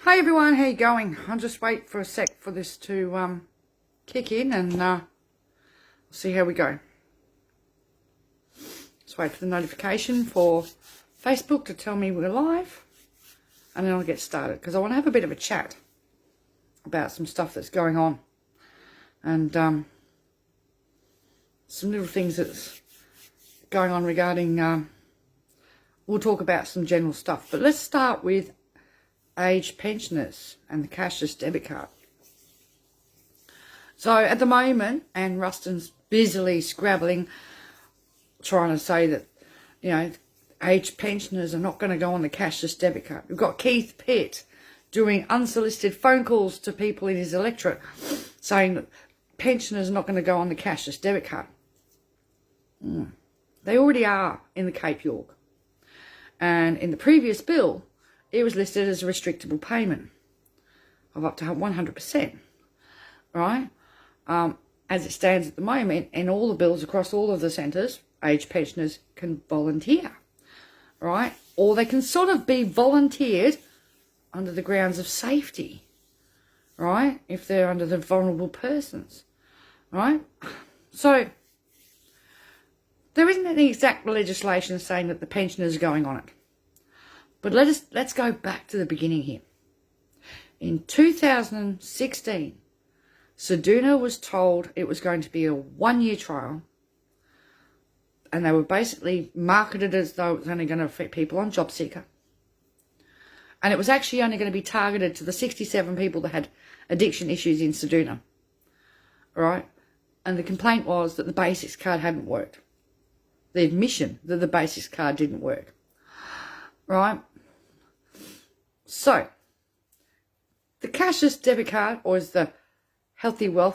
Hey everyone, how you going? I'll just wait for a sec for this to kick in and see how we go. Just wait for the notification for Facebook to tell me we're live, and then I'll get started because I want to have a bit of a chat about some stuff that's going on and some little things that's going on regarding we'll talk about some general stuff, but let's start with aged pensioners and the cashless debit card. So at the moment, Anne Ruston's busily scrabbling, trying to say that, you know, aged pensioners are not going to go on the cashless debit card. We've got Keith Pitt doing unsolicited phone calls to people in his electorate saying that pensioners are not going to go on the cashless debit card. They already are in the Cape York. And in the previous bill, it was listed as a restrictable payment of up to 100%, right? As it stands at the moment, in all the bills across all of the centres, aged pensioners can volunteer, right? Or they can sort of be volunteered under the grounds of safety, right? If they're under the vulnerable persons, right? So there isn't any exact legislation saying that the pensioners are going on it. But let's go back to the beginning here. In 2016, Ceduna was told it was going to be a 1-year trial, and they were basically marketed as though it was only going to affect people on JobSeeker. And it was actually only going to be targeted to the 67 people that had addiction issues in Ceduna, right? And the complaint was that the basics card hadn't worked. The admission that the basics card didn't work, right? So, the cashless debit card, or is the healthy, what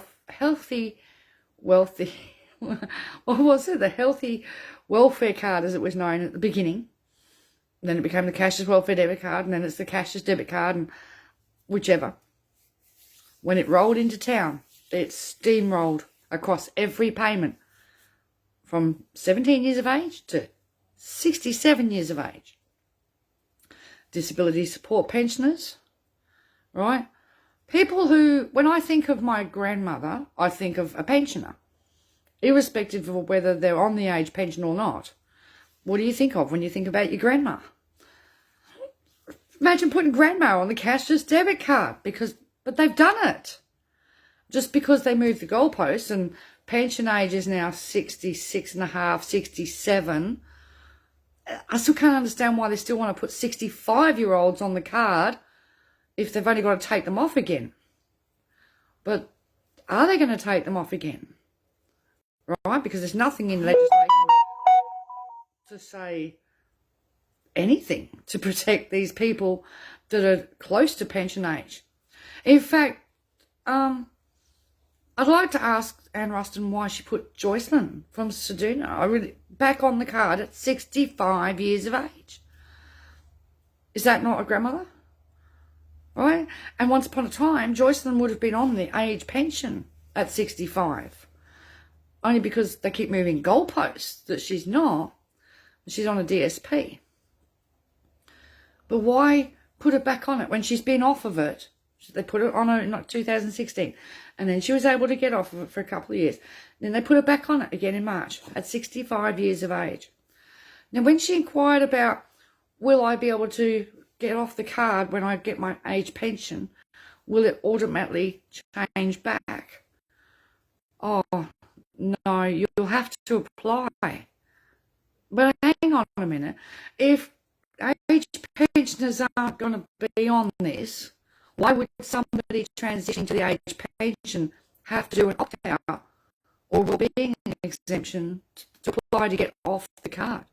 was it? The healthy welfare card, as it was known at the beginning. And then it became the cashless welfare debit card, and then it's the cashless debit card, and whichever. When it rolled into town, it steamrolled across every payment from 17 years of age to 67 years of age. Disability support pensioners, right? People who, when I think of my grandmother, I think of a pensioner, irrespective of whether they're on the age pension or not. What do you think of when you think about your grandma? Imagine putting grandma on the cashless debit card, but they've done it. Just because they moved the goalposts and pension age is now 66 and a half, 67. I still can't understand why they still want to put 65-year-olds on the card if they've only got to take them off again. But are they going to take them off again? Right? Because there's nothing in legislation to say anything to protect these people that are close to pension age. In fact, I'd like to ask Anne Ruston why she put Joycelyn from Ceduna back on the card at 65 years of age. Is that not a grandmother? Right? And once upon a time, Joycelyn would have been on the age pension at 65. Only because they keep moving goalposts that she's not. She's on a DSP. But why put her back on it when she's been off of it? They put her on her in 2016, and then she was able to get off of it for a couple of years. Then they put her back on it again in March at 65 years of age. Now, when she inquired about, will I be able to get off the card when I get my age pension, will it automatically change back? Oh, no, you'll have to apply. But hang on a minute. If age pensioners aren't going to be on this, why would somebody transitioning to the age pension have to do an opt-out or well-being exemption to apply to get off the card?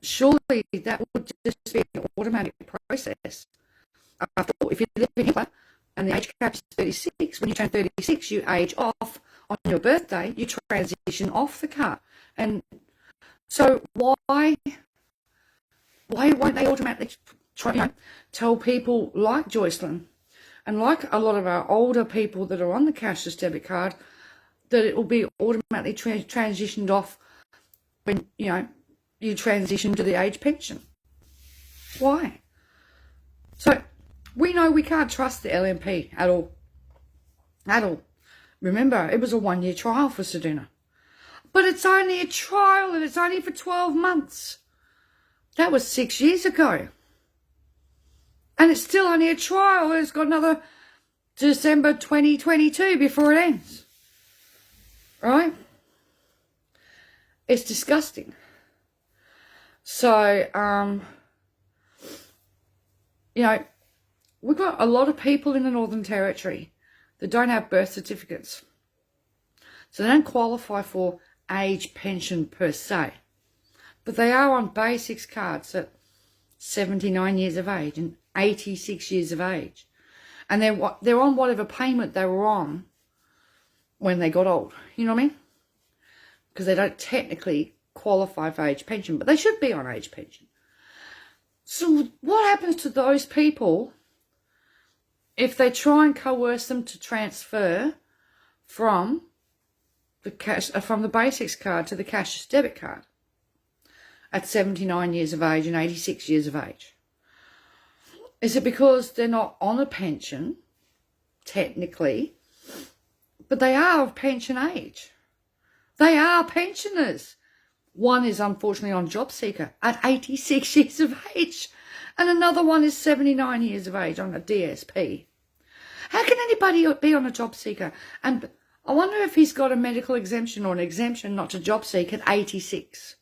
Surely that would just be an automatic process. After all, if you live in England and the age cap is 36, when you turn 36, you age off. On your birthday, you transition off the card. And so why won't they automatically tell people like Joycelyn and like a lot of our older people that are on the cashless debit card that it will be automatically transitioned off when, you transition to the age pension? Why? So We know we can't trust the LNP at all. At all. Remember, it was a 1-year trial for Ceduna. But it's only a trial and it's only for 12 months. That was 6 years ago. And it's still only a trial. It's got another December 2022 before it ends. Right? It's disgusting. So, you know, we've got a lot of people in the Northern Territory that don't have birth certificates. So they don't qualify for age pension per se. But they are on basics cards at 79 years of age and 86 years of age. And they're on whatever payment they were on when they got old. You know what I mean? Because they don't technically qualify for age pension, but they should be on age pension. So what happens to those people if they try and coerce them to transfer from the basics card to the cashier's debit card at 79 years of age and 86 years of age? Is it because they're not on a pension, technically, but they are of pension age? They are pensioners. One is unfortunately on job seeker at 86 years of age, and another one is 79 years of age on a DSP. How can anybody be on a job seeker? And I wonder if he's got a medical exemption or an exemption not to job seek at 86.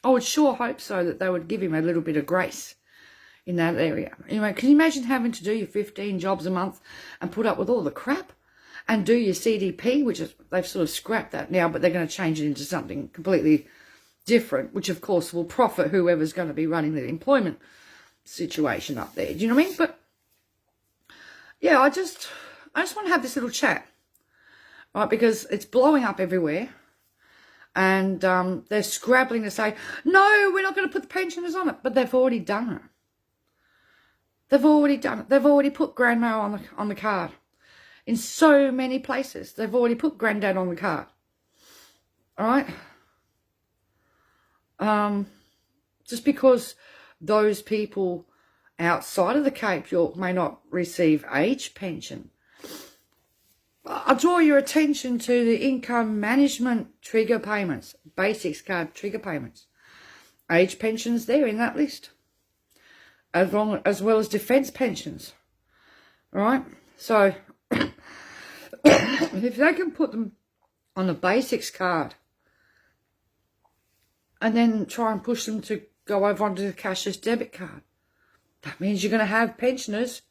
I would sure hope so, that they would give him a little bit of grace in that area. Anyway, can you imagine having to do your 15 jobs a month and put up with all the crap and do your CDP, which is, they've sort of scrapped that now, but they're going to change it into something completely different, which of course will profit whoever's going to be running the employment situation up there. Do you know what I mean? But yeah, I just want to have this little chat, right? Because it's blowing up everywhere. And they're scrabbling to say, no, we're not going to put the pensioners on it. But they've already done it. They've already done it. They've already put grandma on the card. In so many places, they've already put granddad on the card. All right? Just because those people outside of the Cape York may not receive age pension, I'll draw your attention to the income management trigger payments, basics card trigger payments. Age pensions there in that list, as well as defence pensions. All right? So, if they can put them on the basics card and then try and push them to go over onto the cashier's debit card, that means you're going to have pensioners,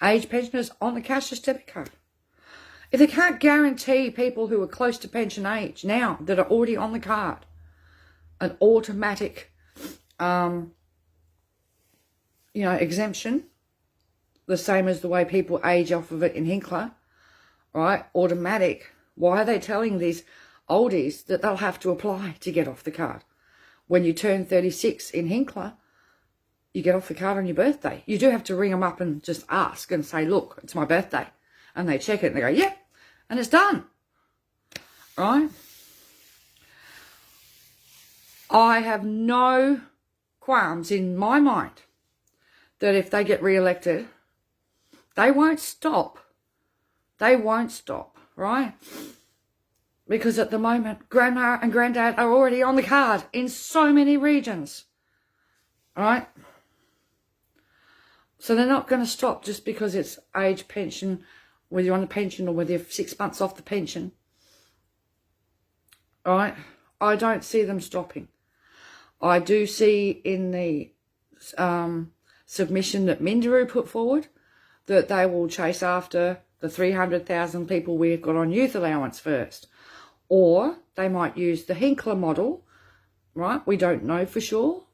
age pensioners, on the cashier's debit card. If they can't guarantee people who are close to pension age now that are already on the card an automatic, exemption, the same as the way people age off of it in Hinkler, right? Automatic. Why are they telling these oldies that they'll have to apply to get off the card? When you turn 36 in Hinkler, you get off the card on your birthday. You do have to ring them up and just ask and say, look, it's my birthday. And they check it and they go, yeah, and it's done. Right? I have no qualms in my mind that if they get re-elected, they won't stop. They won't stop, right? Because at the moment, grandma and granddad are already on the card in so many regions. All right? So they're not going to stop just because it's age pension, whether you're on the pension or whether you're 6 months off the pension. All right? I don't see them stopping. I do see in the submission that Minderoo put forward that they will chase after the 300,000 people we've got on youth allowance first. Or they might use the Hinkler model, right? We don't know for sure,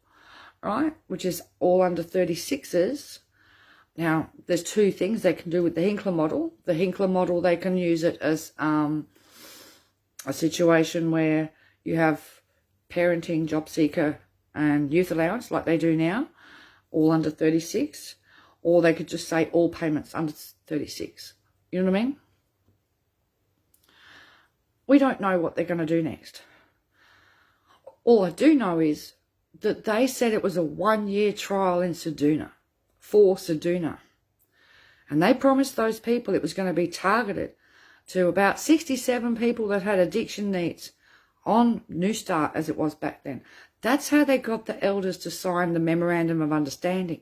right? Which is all under 36s. Now, there's two things they can do with the Hinkler model. The Hinkler model, they can use it as a situation where you have parenting, job seeker and youth allowance like they do now, all under 36. Or they could just say all payments under 36. You know what I mean? We don't know what they're going to do next. All I do know is that they said it was a 1-year trial in Ceduna, for Ceduna. And they promised those people it was going to be targeted to about 67 people that had addiction needs on New Start, as it was back then. That's how they got the elders to sign the Memorandum of Understanding.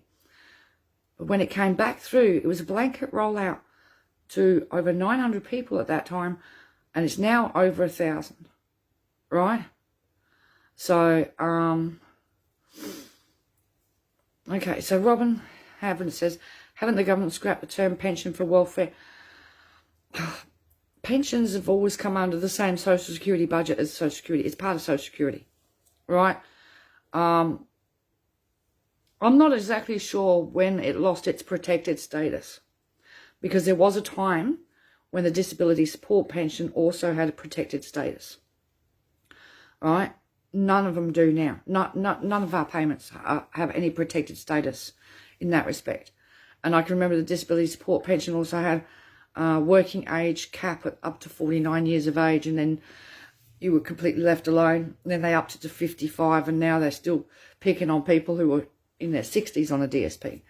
But when it came back through, it was a blanket rollout to over 900 people at that time, and it's now over 1,000, right? So, okay, so Robin Havens says, haven't the government scrapped the term pension for welfare? Pensions have always come under the same Social Security budget as Social Security. It's part of Social Security, right? I'm not exactly sure when it lost its protected status, because there was a time when the disability support pension also had a protected status, right? None of them do now. None of our payments have any protected status in that respect. And I can remember the disability support pension also had working age cap at up to 49 years of age, and then you were completely left alone. Then they upped it to 55, and now they're still picking on people who were in their 60s on a DSP.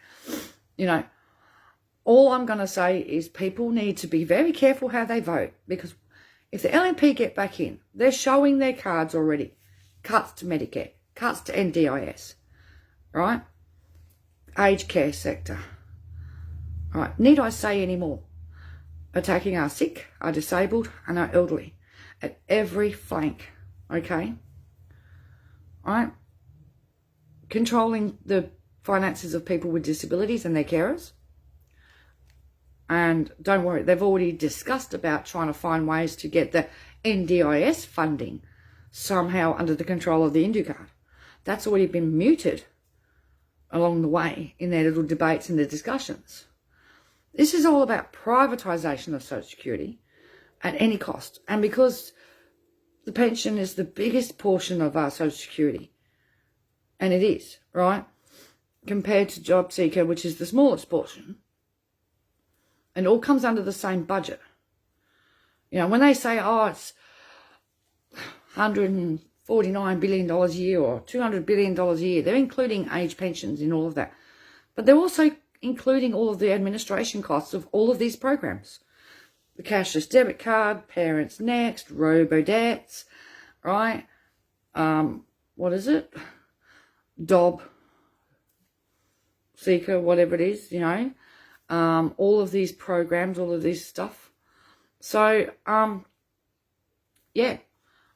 You know, all I'm going to say is people need to be very careful how they vote, because if the LNP get back in, they're showing their cards already. Cuts to Medicare, cuts to NDIS, right? Aged care sector. Right, need I say any more? Attacking our sick, our disabled, and our elderly at every flank, okay? Right? Controlling the finances of people with disabilities and their carers. And don't worry, they've already discussed about trying to find ways to get the NDIS funding somehow under the control of the InduCard. That's already been muted along the way in their little debates and their discussions. This is all about privatisation of Social Security at any cost. And because the pension is the biggest portion of our Social Security, and it is, right, compared to Job Seeker, which is the smallest portion, and it all comes under the same budget. You know, when they say, oh, it's $149 billion a year or $200 billion a year, they're including age pensions in all of that. But they're also including all of the administration costs of all of these programs. The cashless debit card, Parents Next, robo-debts, right? What is it? Job Seeker, whatever it is, you know. All of these programs, all of this stuff. So, yeah,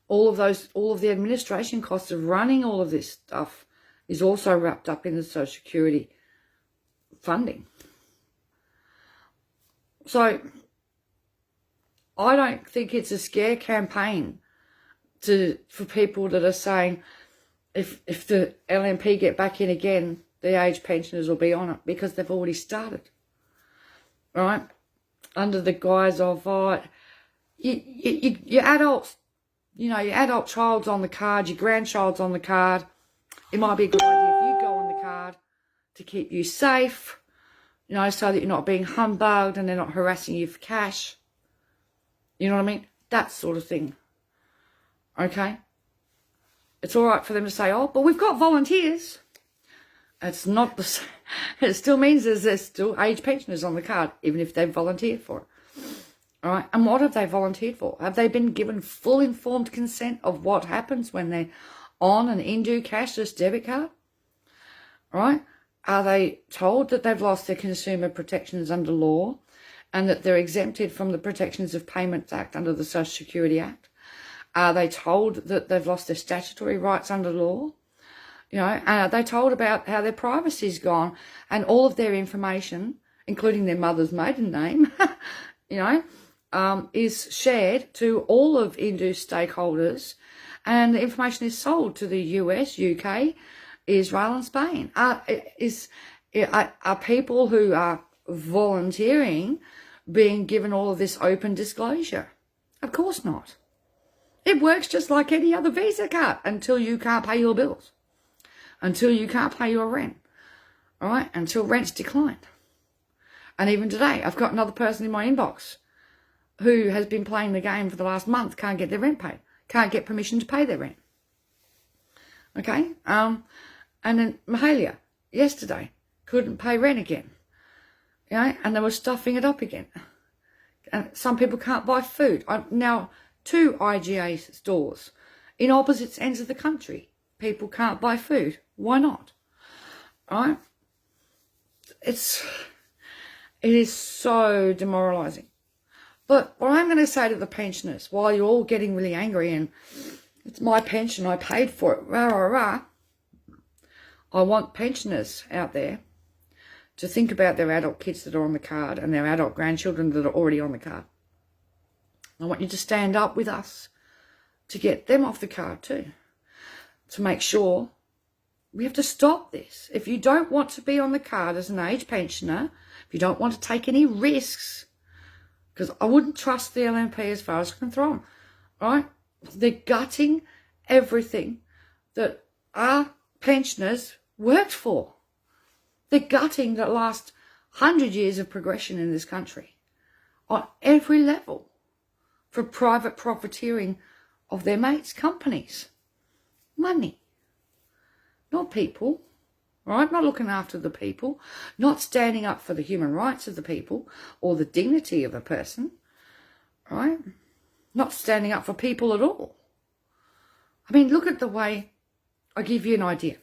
all of the administration costs of running all of this stuff is also wrapped up in the Social Security funding. So I don't think it's a scare campaign for people that are saying if the LNP get back in again, the age pensioners will be on it, because they've already started, right? Under the guise of your adults, you know, your adult child's on the card, your grandchild's on the card. It might be a good idea if you go on the card to keep you safe, you know, so that you're not being humbugged and they're not harassing you for cash. You know what I mean? That sort of thing. Okay? It's all right for them to say, oh, but we've got volunteers. It's not the same. It still means there's still age pensioners on the card, even if they've volunteered for it. All right? And what have they volunteered for? Have they been given full informed consent of what happens when they're on an Indu cashless debit card? All right? Are they told that they've lost their consumer protections under law and that they're exempted from the Protections of Payments Act under the Social Security Act? Are they told that they've lost their statutory rights under law? You know, and are they told about how their privacy's gone and all of their information, including their mother's maiden name, you know, is shared to all of Indu's stakeholders, and the information is sold to the US, UK, Israel and Spain? Are people who are volunteering being given all of this open disclosure? Of course not. It works just like any other Visa card until you can't pay your bills, until you can't pay your rent, all right, until rent's declined. And even today, I've got another person in my inbox who has been playing the game for the last month, can't get their rent paid, can't get permission to pay their rent. Okay? And then Mahalia, yesterday, couldn't pay rent again. You know, and they were stuffing it up again. And some people can't buy food. Now, 2 IGA stores in opposite ends of the country. People can't buy food. Why not? Right? It is so demoralising. But what I'm going to say to the pensioners, while you're all getting really angry and it's my pension, I paid for it, rah, rah, rah, I want pensioners out there to think about their adult kids that are on the card and their adult grandchildren that are already on the card. I want you to stand up with us to get them off the card too, to make sure we have to stop this. If you don't want to be on the card as an age pensioner, if you don't want to take any risks, because I wouldn't trust the LNP as far as I can throw them, right? They're gutting everything that our pensioners worked for. They're gutting the last 100 years of progression in this country on every level for private profiteering of their mates' companies. Money, not people, right? Not looking after the people, not standing up for the human rights of the people or the dignity of a person, right? Not standing up for people at all. I mean, look at the way, I'll give you an idea.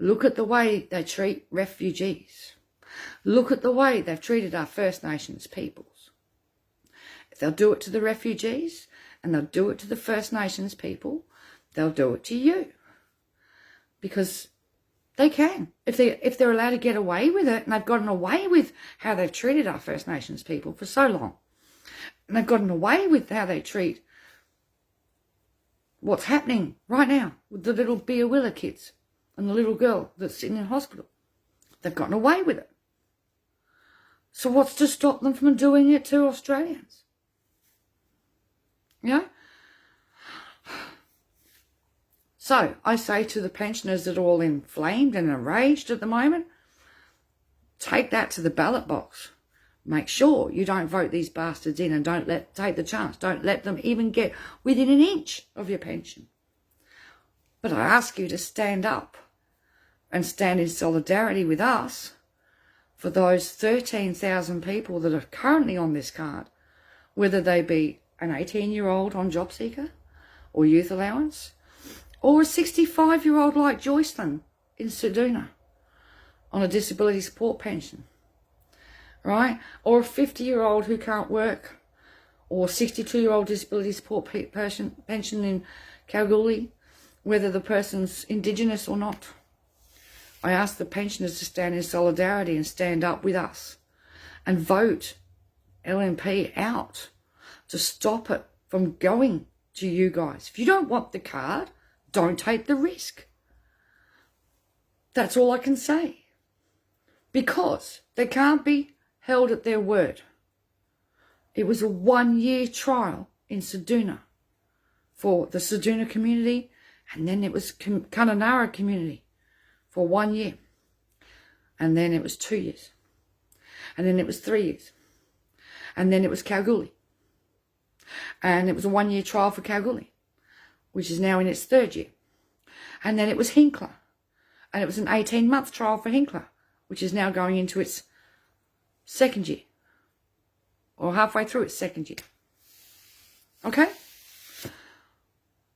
Look at the way they treat refugees. Look at the way they've treated our First Nations peoples. If they'll do it to the refugees and they'll do it to the First Nations people, they'll do it to you. Because they can. If they're allowed to get away with it, and they've gotten away with how they've treated our First Nations people for so long, and they've gotten away with how they treat what's happening right now with the little Biawilla kids and the little girl that's sitting in hospital. They've gotten away with it. So what's to stop them from doing it to Australians? You know? So I say to the pensioners that are all inflamed and enraged at the moment, take that to the ballot box. Make sure you don't vote these bastards in and take the chance. Don't let them even get within an inch of your pension. But I ask you to stand up and stand in solidarity with us for those 13,000 people that are currently on this card, whether they be an 18-year-old on job seeker or youth allowance, or a 65-year-old like Joycelyn in Ceduna on a disability support pension, right? Or a 50-year-old who can't work, or a 62-year-old disability support pension in Kalgoorlie, whether the person's Indigenous or not. I ask the pensioners to stand in solidarity and stand up with us and vote LNP out to stop it from going to you guys. If you don't want the card, don't take the risk. That's all I can say. Because they can't be held at their word. It was a 1-year trial in Ceduna for the Ceduna community, and then it was Kununurra community for 1 year. And then it was 2 years. And then it was 3 years. And then it was Kalgoorlie. And it was a 1-year trial for Kalgoorlie, which is now in its 3rd year. And then it was Hinkler. And it was an 18-month trial for Hinkler, which is now going into its 2nd year. Or halfway through its 2nd year. Okay?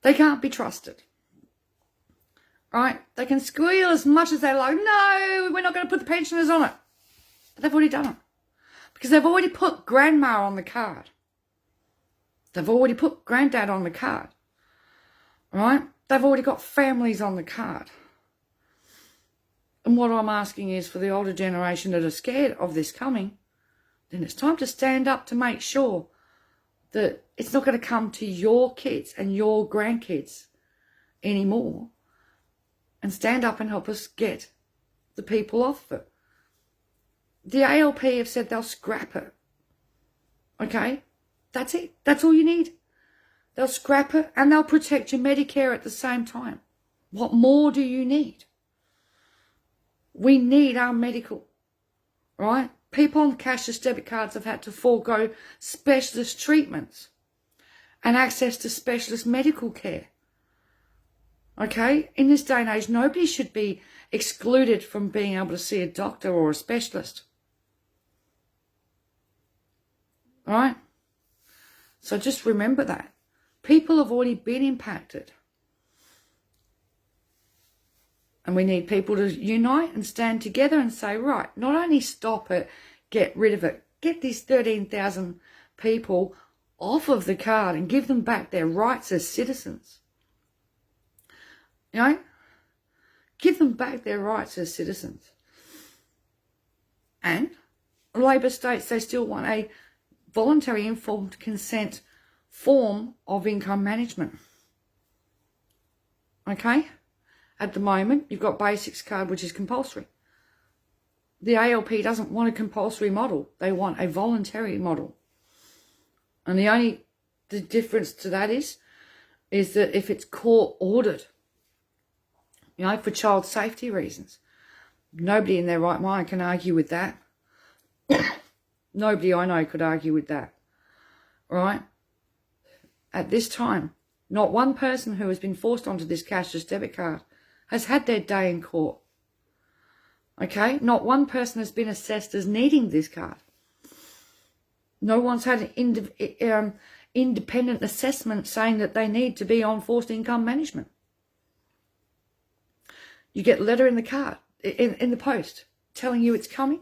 They can't be trusted. Right? They can squeal as much as they like. No, we're not going to put the pensioners on it. But they've already done it. Because they've already put grandma on the card. They've already put granddad on the card. Right? They've already got families on the card. And what I'm asking is for the older generation that are scared of this coming, then it's time to stand up to make sure that it's not going to come to your kids and your grandkids anymore. And stand up and help us get the people off it. The ALP have said they'll scrap it. Okay? That's it. That's all you need. They'll scrap it and they'll protect your Medicare at the same time. What more do you need? We need our medical, right? People on cashless debit cards have had to forego specialist treatments and access to specialist medical care. Okay? In this day and age, nobody should be excluded from being able to see a doctor or a specialist. All right? So just remember that. People have already been impacted. And we need people to unite and stand together and say, right, not only stop it, get rid of it, get these 13,000 people off of the card and give them back their rights as citizens. You know? Give them back their rights as citizens. And Labor states they still want a voluntary informed consent form of income management. Okay? At the moment, you've got Basics card, which is compulsory. The ALP doesn't want a compulsory model. They want a voluntary model. And the difference to that is that if it's court ordered, you know, for child safety reasons, nobody in their right mind can argue with that. Nobody I know could argue with that. Right? At this time, not one person who has been forced onto this cashless debit card has had their day in court. Okay? Not one person has been assessed as needing this card. No one's had an independent assessment saying that they need to be on forced income management. You get a letter in the card, in the post, telling you it's coming,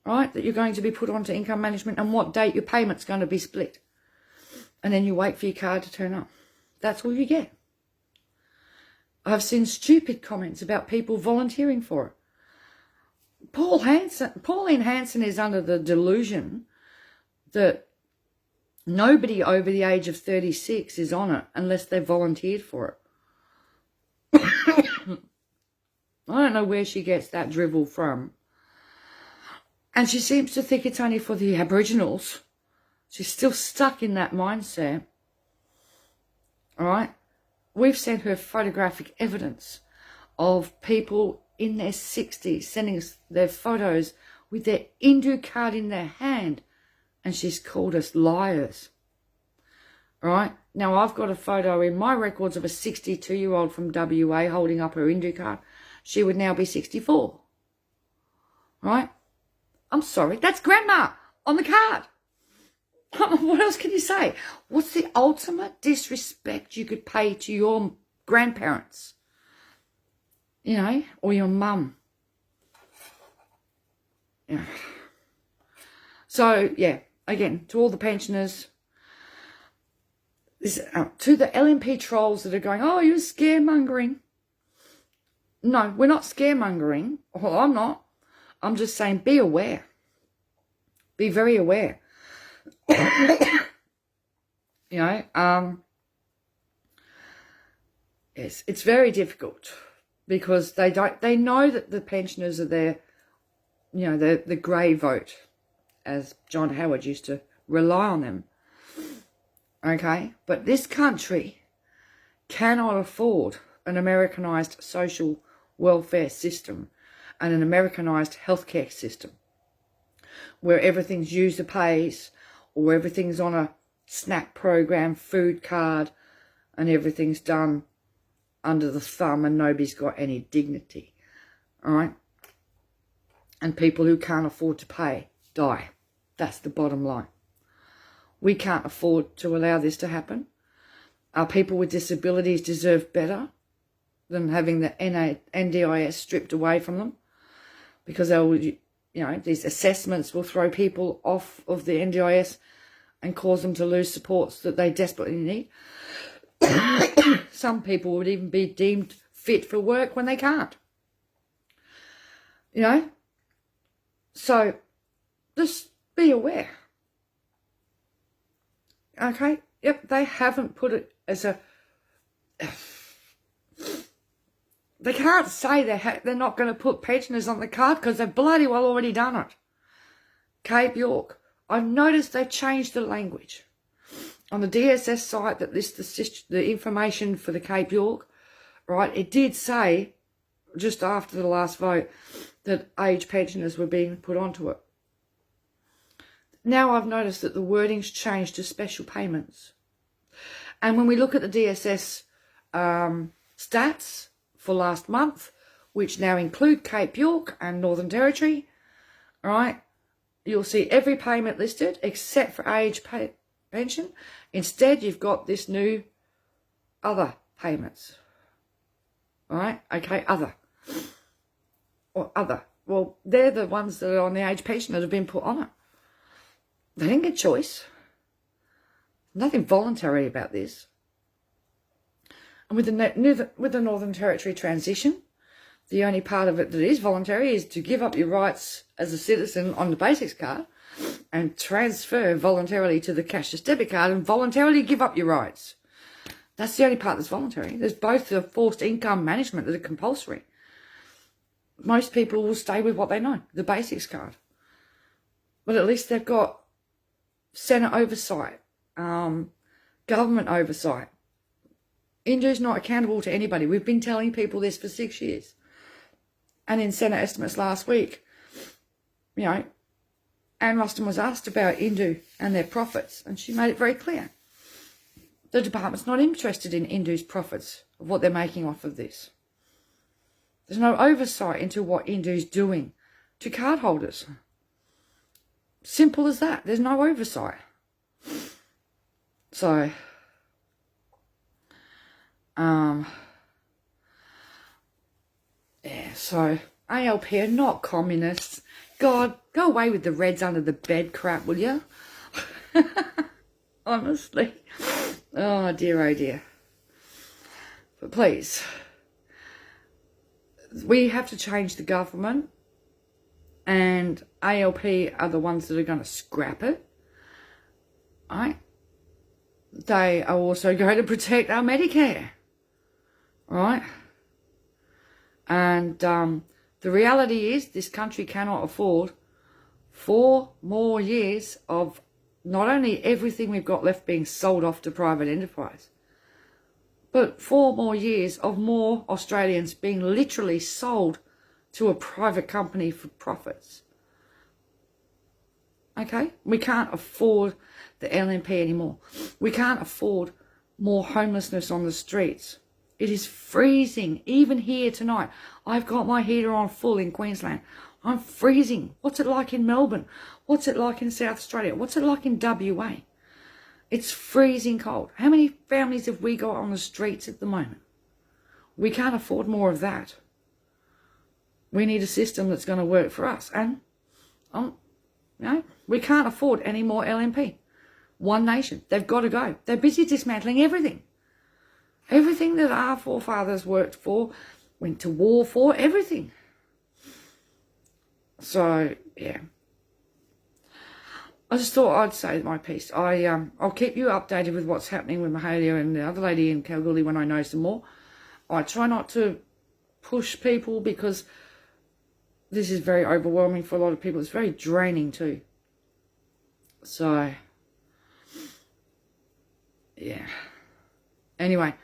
right? That you're going to be put onto income management and what date your payment's going to be split. And then you wait for your card to turn up. That's all you get. I've seen stupid comments about people volunteering for it. Pauline Hanson is under the delusion that nobody over the age of 36 is on it unless they volunteered for it. I don't know where she gets that drivel from. And she seems to think it's only for the Aboriginals. She's still stuck in that mindset. All right? We've sent her photographic evidence of people in their 60s sending us their photos with their Indu card in their hand. And she's called us liars. All right? Now, I've got a photo in my records of a 62-year-old from WA holding up her Indu card. She would now be 64. Right? I'm sorry. That's grandma on the card. What else can you say? What's the ultimate disrespect you could pay to your grandparents? You know, or your mum. Yeah. So, yeah, again, to all the pensioners, to the LNP trolls that are going, oh, you're scaremongering. No, we're not scaremongering. Well, I'm not. I'm just saying be aware. Be very aware. You know, yes, it's very difficult because they know that the pensioners are there, you know, the grey vote, as John Howard used to rely on them. Okay, but this country cannot afford an Americanized social welfare system and an Americanized healthcare system where everything's user pays or everything's on a SNAP program, food card, and everything's done under the thumb and nobody's got any dignity. All right? And people who can't afford to pay die. That's the bottom line. We can't afford to allow this to happen. Our people with disabilities deserve better than having the NDIS stripped away from them, because they'll, you know, these assessments will throw people off of the NDIS and cause them to lose supports that they desperately need. Some people would even be deemed fit for work when they can't. You know? So, just be aware. Okay? Yep, they haven't put it as a... They can't say they're not going to put pensioners on the card because they've bloody well already done it. Cape York. I've noticed they've changed the language. On the DSS site that lists the information for the Cape York, right, it did say, just after the last vote, that age pensioners were being put onto it. Now I've noticed that the wording's changed to special payments. And when we look at the DSS stats for last month, which now include Cape York and Northern Territory, right, you'll see every payment listed except for age pension. Instead, you've got this new other payments. All right? Okay, other. Or other. Well, they're the ones that are on the age pension that have been put on it. They didn't get choice. Nothing voluntary about this. And with the Northern Territory transition, the only part of it that is voluntary is to give up your rights as a citizen on the basics card and transfer voluntarily to the cashless debit card and voluntarily give up your rights. That's the only part that's voluntary. There's both the forced income management that are compulsory. Most people will stay with what they know, the basics card. But at least they've got Senate oversight, government oversight. Indu's not accountable to anybody. We've been telling people this for 6 years. And in Senate estimates last week, you know, Anne Ruston was asked about Indu and their profits, and she made it very clear. The department's not interested in Indu's profits, of what they're making off of this. There's no oversight into what Indu's doing to cardholders. Simple as that. There's no oversight. So, yeah, so ALP are not communists. God, go away with the Reds under the bed crap, will you? Honestly. Oh dear, oh dear. But please, we have to change the government, and ALP are the ones that are going to scrap it. Right? They are also going to protect our Medicare. Right? And the reality is this country cannot afford 4 more years of not only everything we've got left being sold off to private enterprise, but 4 more years of more Australians being literally sold to a private company for profits. Okay? We can't afford the LNP anymore. We can't afford more homelessness on the streets. It is freezing, even here tonight. I've got my heater on full in Queensland. I'm freezing. What's it like in Melbourne? What's it like in South Australia? What's it like in WA? It's freezing cold. How many families have we got on the streets at the moment? We can't afford more of that. We need a system that's going to work for us. And, we can't afford any more LNP. One nation. They've got to go. They're busy dismantling everything. Everything that our forefathers worked for, went to war for, everything. So, yeah. I just thought I'd say my piece. I'll keep you updated with what's happening with Mahalia and the other lady in Kalgoorlie when I know some more. I try not to push people because this is very overwhelming for a lot of people. It's very draining too. So, yeah. Anyway,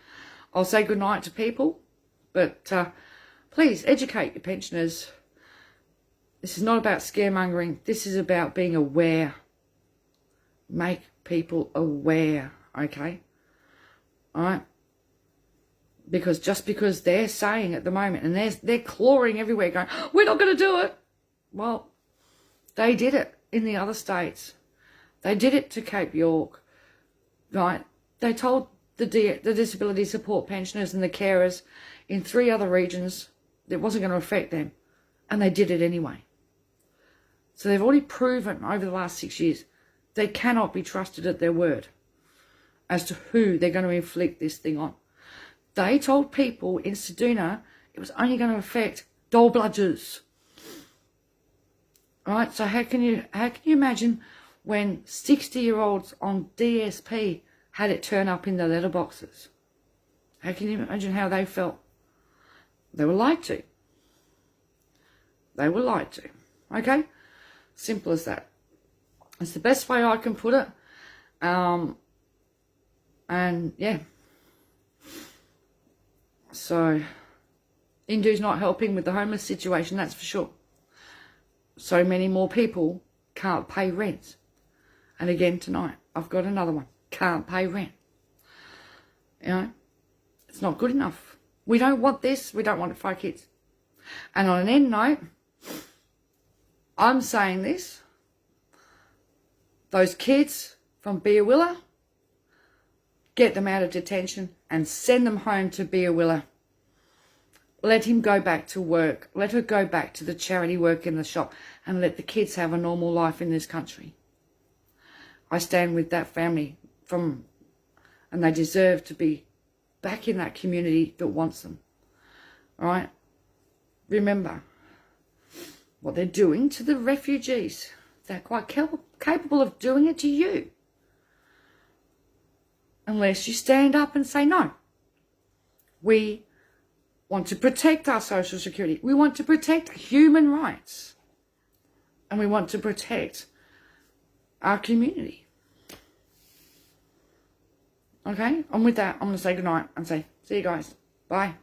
I'll say goodnight to people, but please educate your pensioners. This is not about scaremongering. This is about being aware. Make people aware, okay? All right? Because just because they're saying at the moment, and they're clawing everywhere going, we're not going to do it. Well, they did it in the other states. They did it to Cape York, right? They told the disability support pensioners and the carers in 3 other regions that it wasn't going to affect them. And they did it anyway. So they've already proven over the last 6 years they cannot be trusted at their word as to who they're going to inflict this thing on. They told people in Ceduna it was only going to affect dole bludgers. All right, so how can you imagine when 60-year-olds on DSP had it turn up in the letterboxes? How can you imagine how they felt? They were lied to. They were lied to. Okay? Simple as that. It's the best way I can put it. And yeah. So, Indu's not helping with the homeless situation, that's for sure. So many more people can't pay rent. And again tonight, I've got another one. Can't pay rent. You know, it's not good enough. We don't want this. We don't want it for our kids. And on an end note, I'm saying this those kids from Biawilla, get them out of detention and send them home to Biawilla. Let him go back to work. Let her go back to the charity work in the shop and let the kids have a normal life in this country. I stand with that family and they deserve to be back in that community that wants them. All right? Remember what they're doing to the refugees. They're quite capable of doing it to you. Unless you stand up and say no. We want to protect our social security. We want to protect human rights. And we want to protect our community. Okay? And with that, I'm going to say goodnight and say, see you guys. Bye.